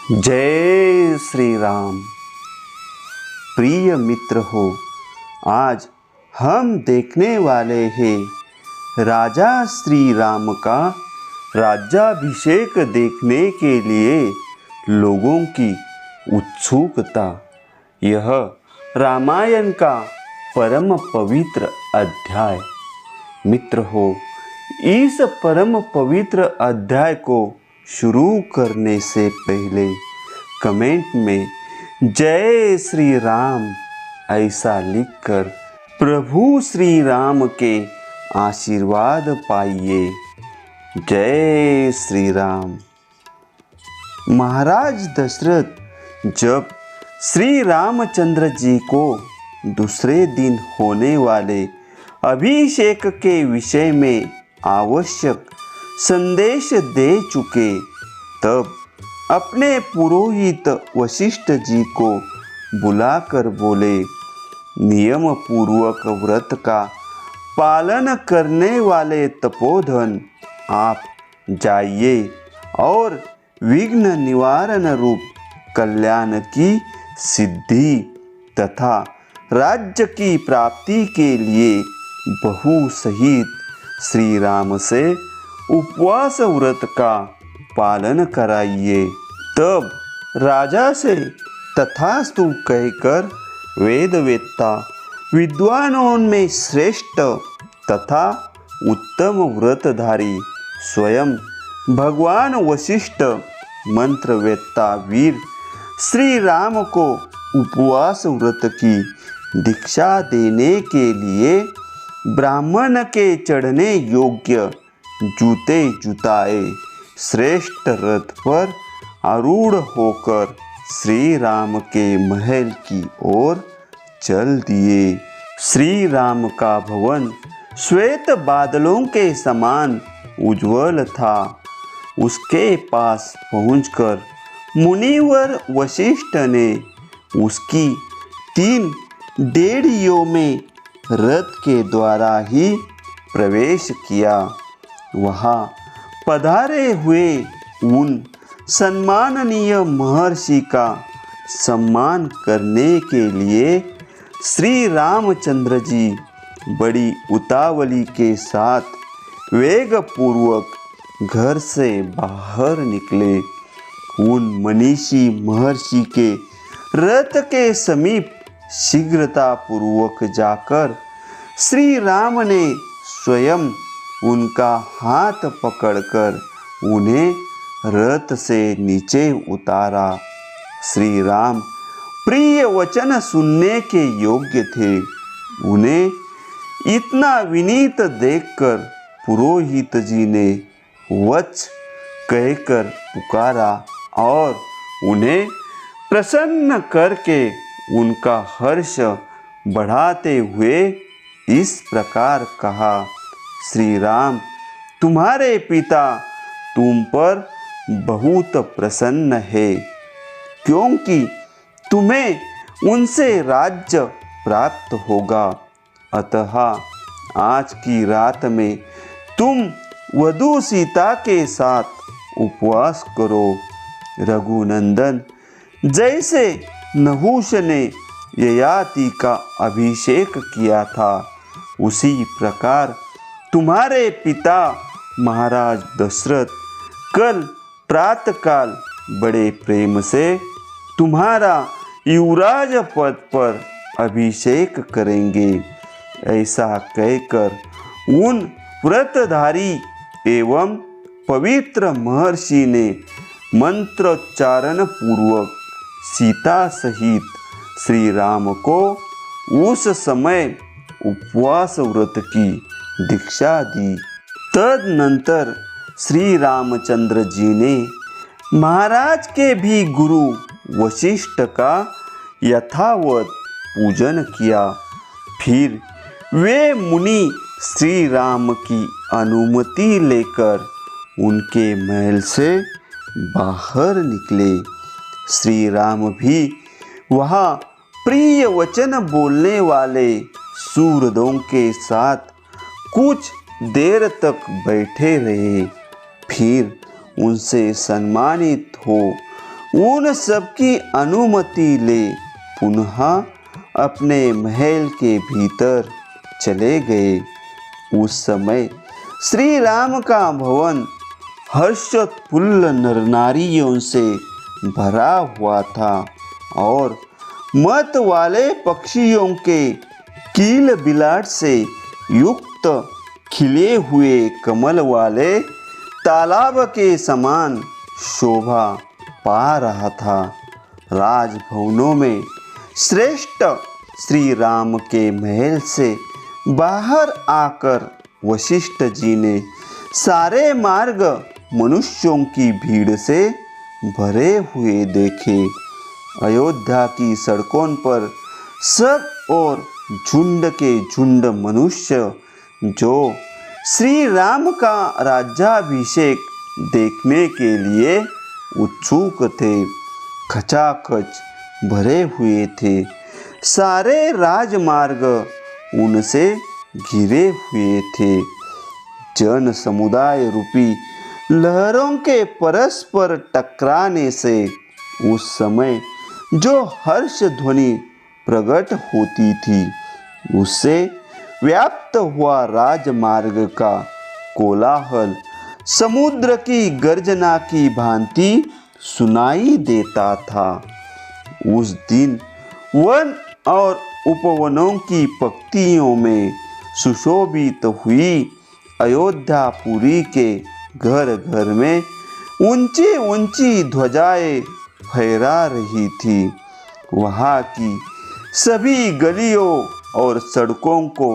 जय श्री राम। प्रिय मित्र हो, आज हम देखने वाले हैं राजा श्री राम का राज्याभिषेक देखने के लिए लोगों की उत्सुकता। यह रामायण का परम पवित्र अध्याय। मित्र हो, इस परम पवित्र अध्याय को शुरू करने से पहले कमेंट में जय श्री राम ऐसा लिखकर प्रभु श्री राम के आशीर्वाद पाइए। जय श्री राम। महाराज दशरथ जब श्री रामचंद्र जी को दूसरे दिन होने वाले अभिषेक के विषय में आवश्यक संदेश दे चुके, तब अपने पुरोहित वशिष्ठ जी को बुलाकर बोले, नियम पूर्वक व्रत का पालन करने वाले तपोधन, आप जाइए और विघ्न निवारण रूप कल्याण की सिद्धि तथा राज्य की प्राप्ति के लिए बहू सहित श्री राम से उपवास व्रत का पालन कराइए। तब राजा से तथास्तु कहकर वेदवेत्ता विद्वानों में श्रेष्ठ तथा उत्तम व्रतधारी स्वयं भगवान वशिष्ठ मंत्रवेत्ता वीर श्री राम को उपवास व्रत की दीक्षा देने के लिए ब्राह्मण के चढ़ने योग्य जूते जुताए श्रेष्ठ रथ पर आरूढ़ होकर श्री राम के महल की ओर चल दिए। श्री राम का भवन श्वेत बादलों के समान उज्ज्वल था। उसके पास पहुंचकर मुनिवर वशिष्ठ ने उसकी 3 डेढ़ियों में रथ के द्वारा ही प्रवेश किया। वहाँ पधारे हुए उन सम्माननीय महर्षि का सम्मान करने के लिए श्री रामचंद्र जी बड़ी उतावली के साथ वेग पूर्वक घर से बाहर निकले। उन मनीषी महर्षि के रथ के समीप शीघ्रता पूर्वक जाकर श्री राम ने स्वयं उनका हाथ पकड़कर उन्हें रथ से नीचे उतारा। श्री राम प्रिय वचन सुनने के योग्य थे। उन्हें इतना विनीत देखकर पुरोहित जी ने वत्स कहकर पुकारा और उन्हें प्रसन्न करके उनका हर्ष बढ़ाते हुए इस प्रकार कहा, श्री राम, तुम्हारे पिता तुम पर बहुत प्रसन्न है, क्योंकि तुम्हें उनसे राज्य प्राप्त होगा। अतः आज की रात में तुम वधू सीता के साथ उपवास करो। रघुनंदन जैसे नहुष ने ययाति का अभिषेक किया था, उसी प्रकार तुम्हारे पिता महाराज दशरथ कल प्रातःकाल बड़े प्रेम से तुम्हारा युवराज पद पर अभिषेक करेंगे। ऐसा कहकर उन व्रतधारी एवं पवित्र महर्षि ने मंत्रोच्चारण पूर्वक सीता सहित श्री राम को उस समय उपवास व्रत की दीक्षा दी। तदनंतर श्री रामचंद्र जी ने महाराज के भी गुरु वशिष्ठ का यथावत पूजन किया। फिर वे मुनि श्री राम की अनुमति लेकर उनके महल से बाहर निकले। श्री राम भी वहाँ प्रिय वचन बोलने वाले सूरदों के साथ कुछ देर तक बैठे रहे। फिर उनसे सम्मानित हो उन सबकी अनुमति ले पुनः अपने महल के भीतर चले गए। उस समय श्री राम का भवन हर्षोत्फुल्ल नरनारियों से भरा हुआ था और मत वाले पक्षियों के कील बिलाट से युक्त खिले हुए कमल वाले तालाब के समान शोभा पा रहा था। राजभवनों में श्रेष्ठ श्री राम के महल से बाहर आकर वशिष्ठ जी ने सारे मार्ग मनुष्यों की भीड़ से भरे हुए देखे। अयोध्या की सड़कों पर सब और झुंड के झुंड मनुष्य जो श्री राम का राज्याभिषेक देखने के लिए उत्सुक थे, खचाखच भरे हुए थे। सारे राजमार्ग उनसे घिरे हुए थे। जन समुदाय रूपी लहरों के परस्पर टकराने से उस समय जो हर्ष ध्वनि प्रकट होती थी, उससे व्याप्त हुआ राजमार्ग का कोलाहल समुद्र की गर्जना की भांति सुनाई देता था। उस दिन वन और उपवनों की पंक्तियों में सुशोभित हुई अयोध्यापुरी के घर घर में ऊंची ऊंची ध्वजाएं फहरा रही थी। वहाँ की सभी गलियों और सड़कों को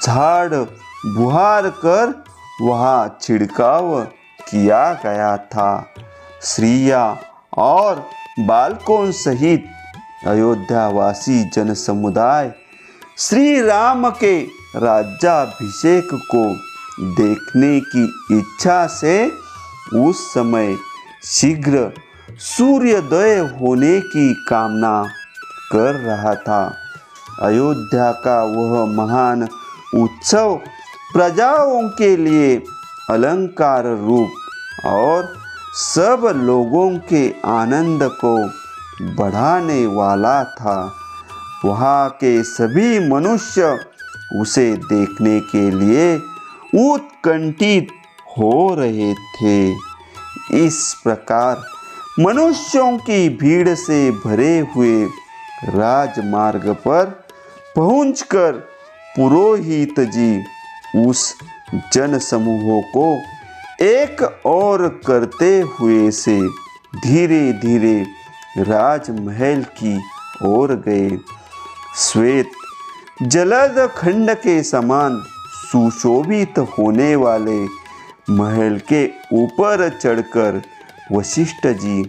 झाड़ बुहार कर वहाँ छिड़काव किया गया था। स्त्रियाँ और बालकों सहित अयोध्यावासी जन समुदाय श्री राम के राज्याभिषेक को देखने की इच्छा से उस समय शीघ्र सूर्योदय होने की कामना कर रहा था। अयोध्या का वह महान उत्सव प्रजाओं के लिए अलंकार रूप और सब लोगों के आनंद को बढ़ाने वाला था। वहाँ के सभी मनुष्य उसे देखने के लिए उत्कंठित हो रहे थे। इस प्रकार मनुष्यों की भीड़ से भरे हुए राजमार्ग पर पहुंचकर पुरोहित जी उस जन समूहों को एक और करते हुए से धीरे धीरे राजमहल की ओर गए। श्वेत जलद खंड के समान सुशोभित होने वाले महल के ऊपर चढ़कर वशिष्ठ जी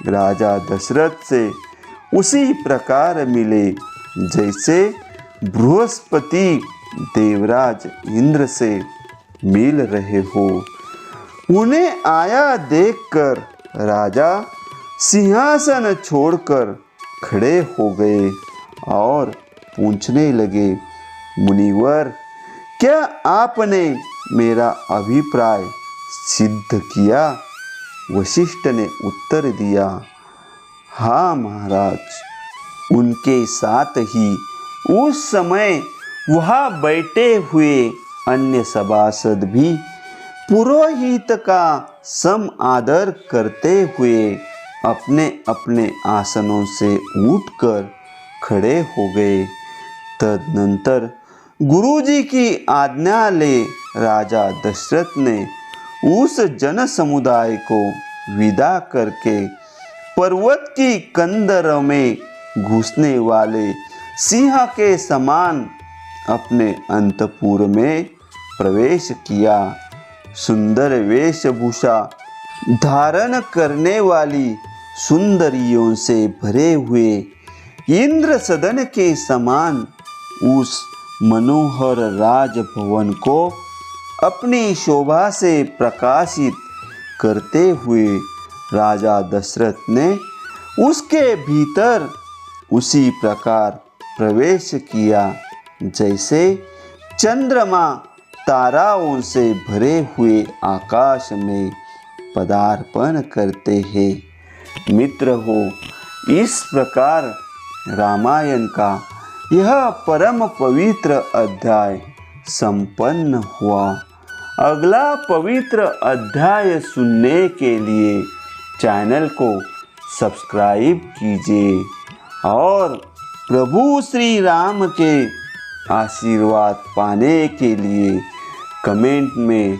राजा दशरथ से उसी प्रकार मिले जैसे बृहस्पति देवराज इंद्र से मिल रहे हो। उन्हें आया देखकर राजा सिंहासन छोड़कर खड़े हो गए और पूछने लगे, मुनिवर, क्या आपने मेरा अभिप्राय सिद्ध किया? वशिष्ठ ने उत्तर दिया, हाँ महाराज। उनके साथ ही उस समय वहाँ बैठे हुए अन्य सभासद भी पुरोहित का सम आदर करते हुए अपने अपने आसनों से उठकर खड़े हो गए। तदनंतर गुरुजी की आज्ञा ले राजा दशरथ ने उस जन समुदाय को विदा करके पर्वत की कंदर में घुसने वाले सिंह के समान अपने अंतपुर में प्रवेश किया। सुंदर वेशभूषा धारण करने वाली सुंदरियों से भरे हुए इंद्र सदन के समान उस मनोहर राजभवन को अपनी शोभा से प्रकाशित करते हुए राजा दशरथ ने उसके भीतर उसी प्रकार प्रवेश किया जैसे चंद्रमा ताराओं से भरे हुए आकाश में पदार्पण करते हैं। मित्र हो। इस प्रकार रामायण का यह परम पवित्र अध्याय संपन्न हुआ। अगला पवित्र अध्याय सुनने के लिए चैनल को सब्सक्राइब कीजिए और प्रभु श्री राम के आशीर्वाद पाने के लिए कमेंट में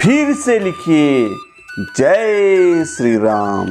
फिर से लिखिए जय श्री राम।